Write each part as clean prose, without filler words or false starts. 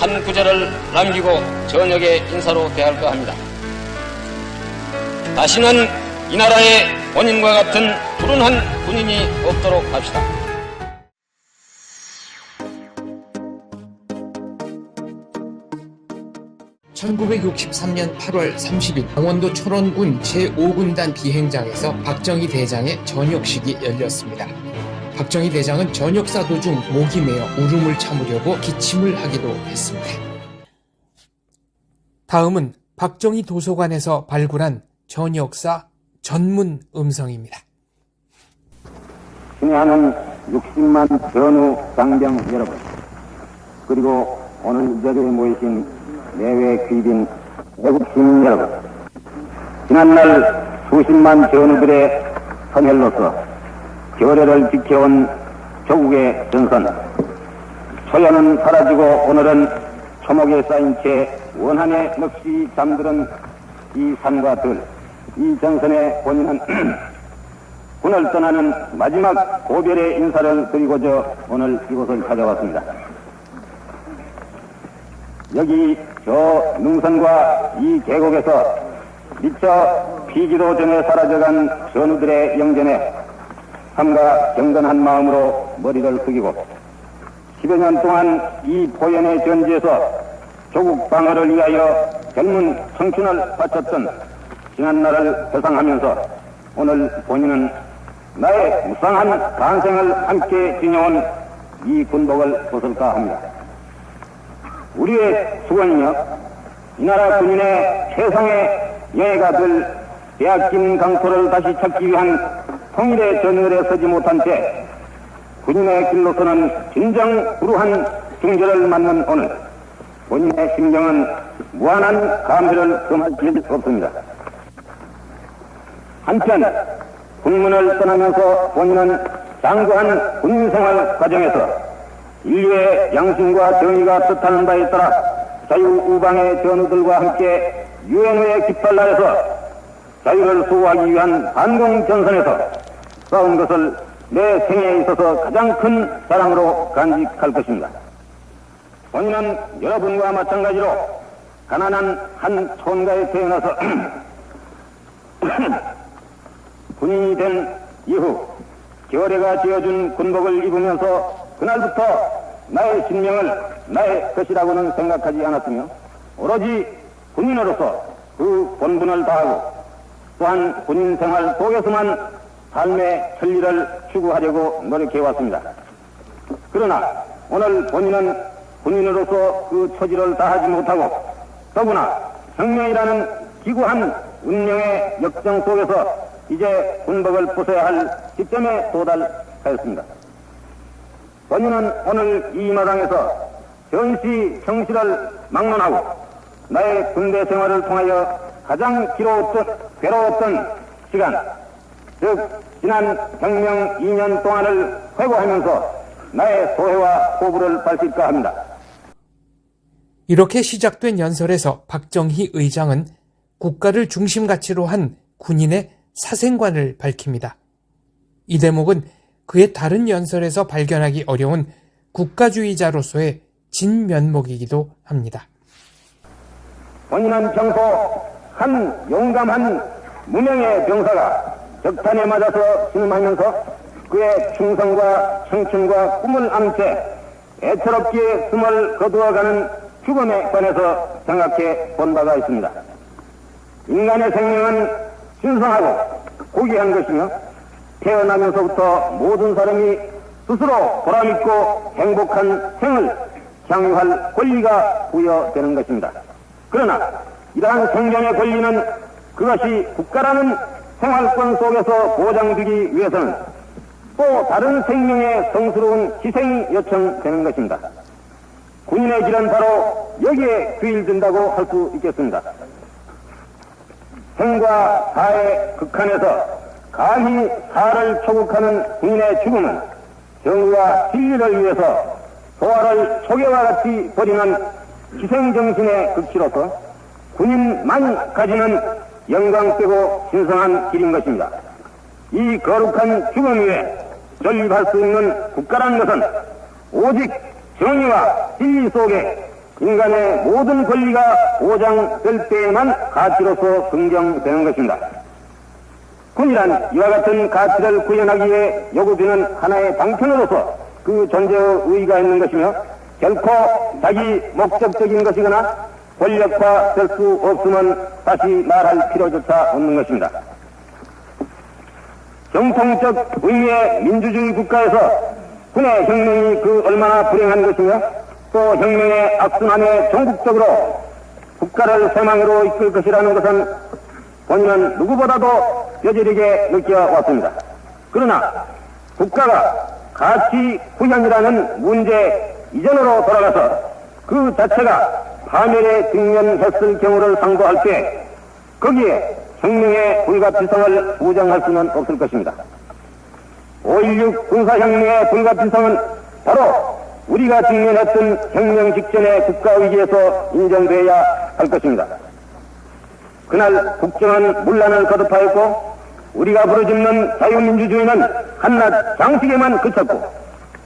한 구절을 남기고 전역의 인사로 대할까 합니다. 다시는 이 나라의 본인과 같은 불운한 군인이 없도록 합시다. (1963년 8월 30일) 강원도 철원군 제5군단 비행장에서 박정희 대장의 전역식이 열렸습니다. 박정희 대장은 전역사 도중 목이 메어 울음을 참으려고 기침을 하기도 했습니다. 다음은 박정희 도서관에서 발굴한 전역사 전문 음성입니다. 친애하는 60만 전후 장병 여러분, 그리고 오늘 이 자리에 모이신 내외 귀빈 외국 시민 여러분, 지난날 수십만 전우들의 선혈로서 결의를 지켜온 조국의 전선, 초연은 사라지고 오늘은 초목에 쌓인 채 원한에 넋이 잠들은 이 산과 들, 이 전선의 본인은 군을 떠나는 마지막 고별의 인사를 드리고자 오늘 이곳을 찾아왔습니다. 여기 저 능선과 이 계곡에서 미처 피지도 전에 사라져간 전우들의 영전에 삼가 경건한 마음으로 머리를 숙이고 10여 년 동안 이 포연의 전지에서 조국 방어를 위하여 젊은 청춘을 바쳤던 지난날을 회상하면서 오늘 본인은 나의 무상한 반생을 함께 지녀온 이 군복을 벗을까 합니다. 우리의 수건이며 이 나라 군인의 최상의 예가 될 빼앗긴 강토를 다시 찾기 위한 통일의 전열에 서지 못한 채 군인의 길로서는 진정 불우한 중절을 맞는 오늘, 본인의 심정은 무한한 감회를 금할 수 없습니다. 한편 군문을 떠나면서 본인은 장구한 군인생활 과정에서 인류의 양심과 정의가 뜻하는 바에 따라 자유우방의 전우들과 함께 유엔의 깃발나에서 자유를 수호하기 위한 반공전선에서 싸운 것을 내 생애에 있어서 가장 큰 자랑으로 간직할 것입니다. 본인은 여러분과 마찬가지로 가난한 한 촌가에 태어나서 군인이 된 이후 결의가 지어준 군복을 입으면서 그날부터 나의 신명을 나의 것이라고는 생각하지 않았으며 오로지 군인으로서 그 본분을 다하고 또한 군인 생활 속에서만 삶의 천리를 추구하려고 노력해왔습니다. 그러나 오늘 본인은 군인으로서 그 처지를 다하지 못하고 더구나 혁명이라는 기구한 운명의 역정 속에서 이제 군복을 벗어야 할 시점에 도달하였습니다. 본인은 오늘 이 마당에서 전시 형실을 막론하고 나의 군대 생활을 통하여 가장 괴로웠던 시간, 즉 지난 혁명 2년 동안을 회고하면서 나의 소회와 포부를 밝힐까 합니다. 이렇게 시작된 연설에서 박정희 의장은 국가를 중심 가치로 한 군인의 사생관을 밝힙니다. 이 대목은 그의 다른 연설에서 발견하기 어려운 국가주의자로서의 진면목이기도 합니다. 본인은 평소 한 용감한 무명의 병사가 적탄에 맞아서 신음하면서 그의 충성과 청춘과 꿈을 안은 채 애처롭게 숨을 거두어가는 죽음에 관해서 생각해 본 바가 있습니다. 인간의 생명은 신성하고 고귀한 것이며 태어나면서부터 모든 사람이 스스로 보람있고 행복한 생을 향유할 권리가 부여되는 것입니다. 그러나 이러한 생명의 권리는 그것이 국가라는 생활권 속에서 보장되기 위해서는 또 다른 생명의 성스러운 희생이 요청되는 것입니다. 군인의 길은 바로 여기에 귀일된다고 할 수 있겠습니다. 생과 사의 극한에서 감히 사를 초국하는 군인의 죽음은 정의와 진리를 위해서 소화를 초계와 같이 버리는 희생정신의 극치로서 군인만 가지는 영광되고 신성한 길인 것입니다. 이 거룩한 죽음 위에 존립할 수 있는 국가라는 것은 오직 정의와 진리 속에 인간의 모든 권리가 보장될 때에만 가치로서 긍정되는 것입니다. 군이란 이와 같은 가치를 구현하기 위해 요구되는 하나의 방편으로서 그 존재의 의의가 있는 것이며 결코 자기 목적적인 것이거나 권력화될 수 없으면 다시 말할 필요조차 없는 것입니다. 정통적 의미의 민주주의 국가에서 군의 혁명이 그 얼마나 불행한 것이며 또 혁명의 악순환에 종국적으로 국가를 쇠망으로 이끌 것이라는 것은 본인은 누구보다도 뼈저리게 느껴왔습니다. 그러나 국가가 가치 구현이라는 문제 이전으로 돌아가서 그 자체가 파멸에 직면했을 경우를 상고할 때 거기에 혁명의 불가피성을 부정할 수는 없을 것입니다. 5.16 군사혁명의 불가피성은 바로 우리가 직면했던 혁명 직전의 국가위기에서 인정되어야 할 것입니다. 그날 국정은 문란을 거듭하였고 우리가 부르짖는 자유민주주의는 한낱 장식에만 그쳤고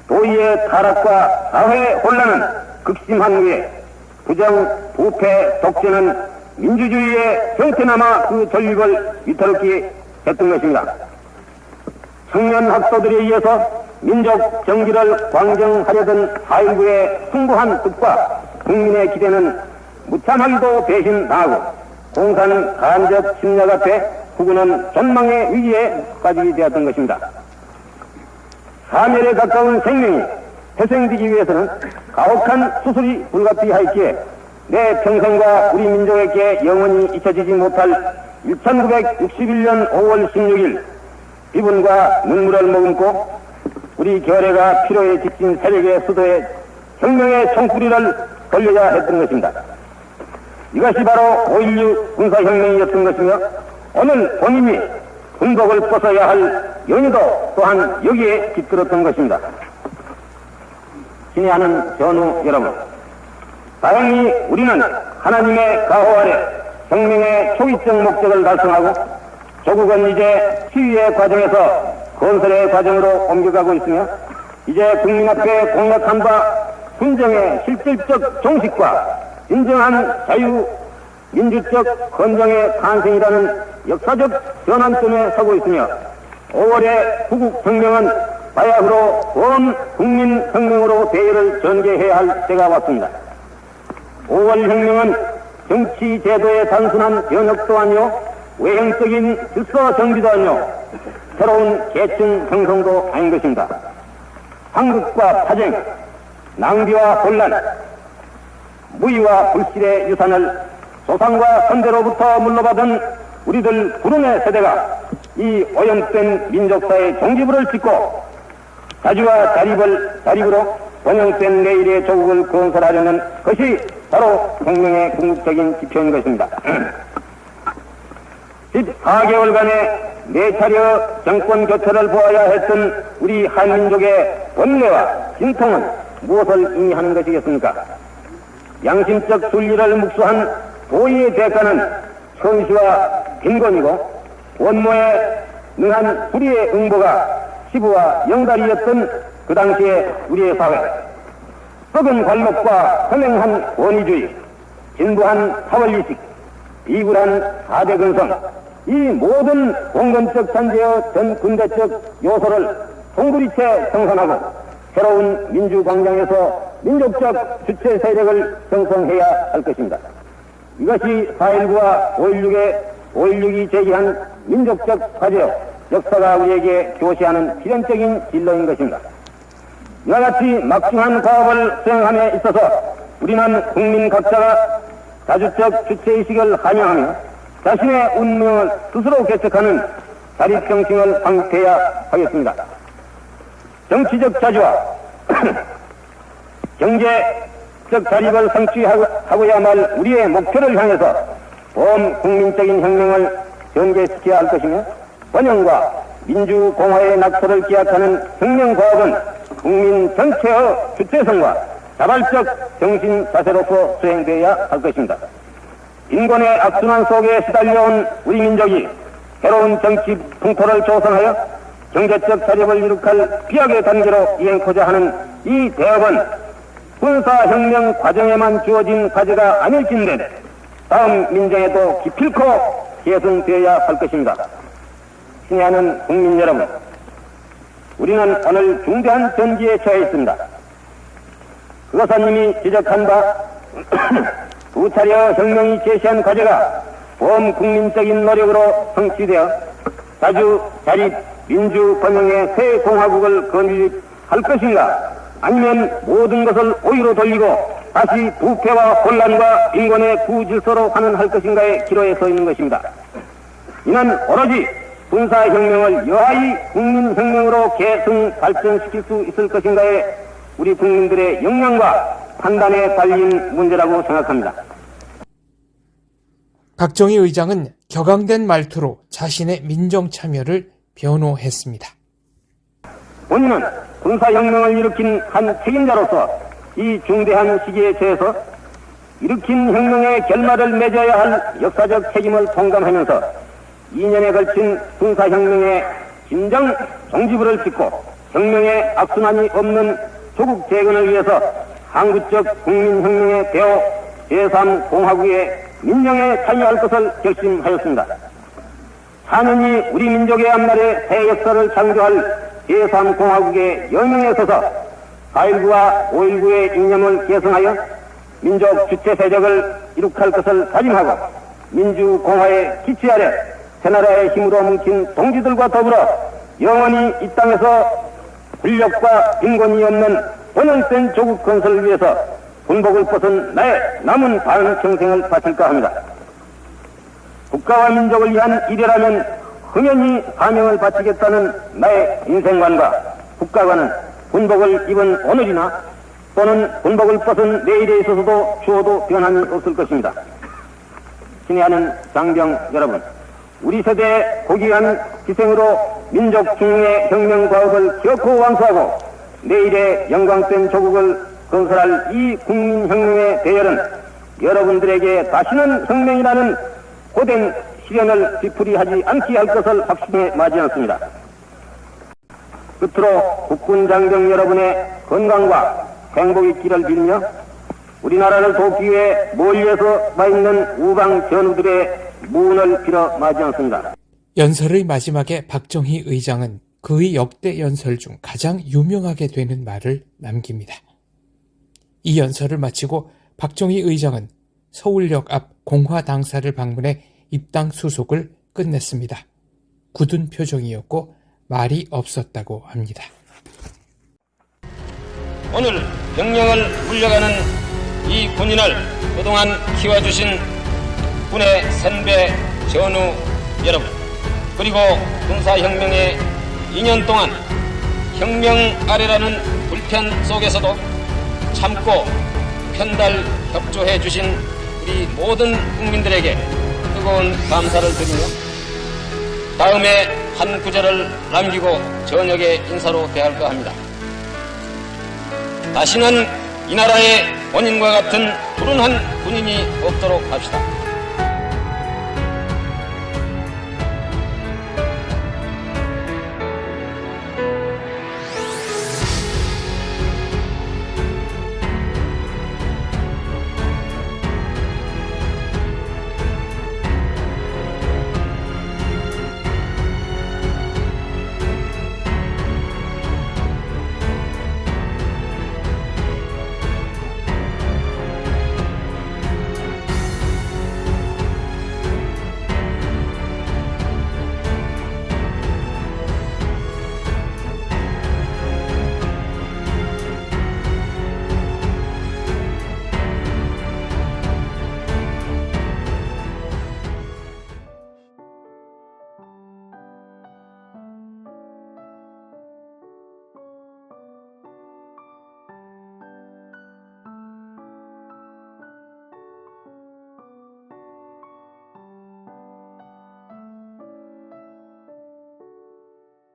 도의의 타락과 사회 혼란은 극심한 후에 부정, 부패, 독재는 민주주의의 형태나마 그 전립을 위태롭게 했던 것입니다. 청년 학도들에 의해서 민족 정기를 광정하려던 4.19의 숭고한 뜻과 국민의 기대는 무참하게도 배신당하고 공산 간접 침략 앞에 후군은 전망의 위기에 빠지게 되었던 것입니다. 사멸에 가까운 생명이 회생되기 위해서는 가혹한 수술이 불가피하였기에 내 평생과 우리 민족에게 영원히 잊혀지지 못할 1961년 5월 16일 비분과 눈물을 머금고 우리 결의가 필요에 지친 세력의 수도에 혁명의 총뿌리를 돌려야 했던 것입니다. 이것이 바로 5.16 군사혁명이었던 것이며 오늘 본인이 군복을 벗어야 할 연유도 또한 여기에 깃들었던 것입니다. 친애하는 전우 여러분, 다행히 우리는 하나님의 가호 아래 혁명의 초기적 목적을 달성하고 조국은 이제 치유의 과정에서 건설의 과정으로 옮겨가고 있으며 이제 국민 앞에 공약한 바 군정의 실질적 종식과 진정한 자유 민주적 건정의 탄생이라는 역사적 전환점에 서고 있으며 5월의 구국혁명은 바야흐로 본 국민혁명으로 대열을 전개해야 할 때가 왔습니다. 5월 혁명은 정치 제도의 단순한 변혁도 아니요 외형적인 질서 정비도 아니요 새로운 계층 형성도 아닌 것입니다. 상극과 파쟁, 낭비와 혼란, 무의와 불실의 유산을 조상과 선대로부터 물러받은 우리들 구름의 세대가 이 오염된 민족사의 종지부를 짓고 자주와 자립으로 번영된 내일의 조국을 건설하려는 것이 바로 혁명의 궁극적인 지표인 것입니다. 14개월간의 네 차례 정권 교체를 보아야 했던 우리 한민족의 본래와 진통은 무엇을 의미하는 것이겠습니까? 양심적 순리를 묵수한 도의의 대가는 성시와 빈곤이고 원모에 능한 불의의 응보가 시부와 영달이었던 그 당시의 우리의 사회. 썩은 관록과 선행한 권위주의, 진부한 사월리식, 비굴한 사대근성, 이 모든 공건적 잔재의 전 군대적 요소를 송두리째 정산하고 새로운 민주광장에서 민족적 주체 세력을 형성해야 할 것입니다. 이것이 4.19와 5.16이 제기한 민족적 과제요, 역사가 우리에게 교시하는 필연적인 진로인 것입니다. 이와 같이 막중한 과업을 수행함에 있어서 우리는 국민 각자가 자주적 주체의식을 함양하며 자신의 운명을 스스로 개척하는 자립정신을 확립해야 하겠습니다. 정치적 자주와 경제적 자립을 성취하고야말 우리의 목표를 향해서 본 국민적인 혁명을 전개시켜야 할 것이며 번영과 민주공화의 낙서를 기약하는 혁명과업은 국민 전체의 주체성과 자발적 정신 자세로서 수행되어야 할 것입니다. 인권의 악순환 속에 시달려온 우리 민족이 새로운 정치 풍토를 조성하여 경제적 자립을 이룩할 비약의 단계로 이행코자 하는 이 대업은 군사혁명 과정에만 주어진 과제가 아닐진데 다음 민정에도 기필코 계승되어야 할 것입니다. 친애하는 국민 여러분, 우리는 오늘 중대한 전기에 처해 있습니다. 의사님이 지적한 바 두 차례 혁명이 제시한 과제가 범국민적인 노력으로 성취되어 자주 자립 민주 번영의 새 공화국을 건립할 것인가, 아니면 모든 것을 오히려 돌리고 다시 부패와 혼란과 인권의 구질서로 환원할 것인가의 기로에 서 있는 것입니다. 이는 오로지 군사혁명을 여하이 국민혁명으로 계승 발전시킬 수 있을 것인가에 우리 국민들의 역량과 판단에 달린 문제라고 생각합니다. 박정희 의장은 격앙된 말투로 자신의 민정 참여를 변호했습니다. 본인은 군사혁명을 일으킨 한 책임자로서 이 중대한 시기에 처해서 일으킨 혁명의 결말을 맺어야 할 역사적 책임을 통감하면서 2년에 걸친 군사혁명의 진정 종지부를 찍고 혁명의 악순환이 없는 조국 재건을 위해서 항구적 국민혁명의 대호 제3공화국의 민정에 참여할 것을 결심하였습니다. 4년이 우리 민족의 앞날에 새 역사를 창조할 제3공화국의 여명에 서서 4.19와 5.19의 이념을 계승하여 민족 주체 세력을 이룩할 것을 다짐하고 민주공화의 기치 아래 새나라의 힘으로 뭉친 동지들과 더불어 영원히 이 땅에서 불력과 빈곤이 없는 번영된 조국 건설을 위해서 군복을 벗은 나의 남은 반평생을 바칠까 합니다. 국가와 민족을 위한 일이라면 흥연히 사명을 바치겠다는 나의 인생관과 국가관은 군복을 입은 오늘이나 또는 군복을 벗은 내일에 있어서도 추워도 변함이 없을 것입니다. 친애하는 장병 여러분, 우리 세대의 고귀한 희생으로 민족 중흥의 혁명 과업을 기어코 완수하고 내일의 영광된 조국을 건설할 이 국민혁명의 대열은 여러분들에게 다시는 혁명이라는 고된 시련을 뒤풀이하지 않게 할 것을 확신에 맞이하였습니다. 끝으로 국군 장병 여러분의 건강과 행복 있기를 빌며 우리나라를 돕기 위해 멀리에서 와 있는 우방 전우들의 무운을 빌어 맞이하였습니다. 연설의 마지막에 박정희 의장은 그의 역대 연설 중 가장 유명하게 되는 말을 남깁니다. 이 연설을 마치고 박정희 의장은 서울역 앞 공화당사를 방문해 입당 수속을 끝냈습니다. 굳은 표정이었고 말이 없었다고 합니다. 오늘 병력을 물려가는 이 군인을 그동안 키워주신 군의 선배 전우 여러분, 그리고 군사혁명의 2년 동안 혁명 아래라는 불편 속에서도 참고 편달 협조해 주신 우리 모든 국민들에게 뜨거운 감사를 드리며 다음에 한 구절을 남기고 저녁의 인사로 대할까 합니다. 다시는 이 나라에 본인과 같은 불운한 군인이 없도록 합시다.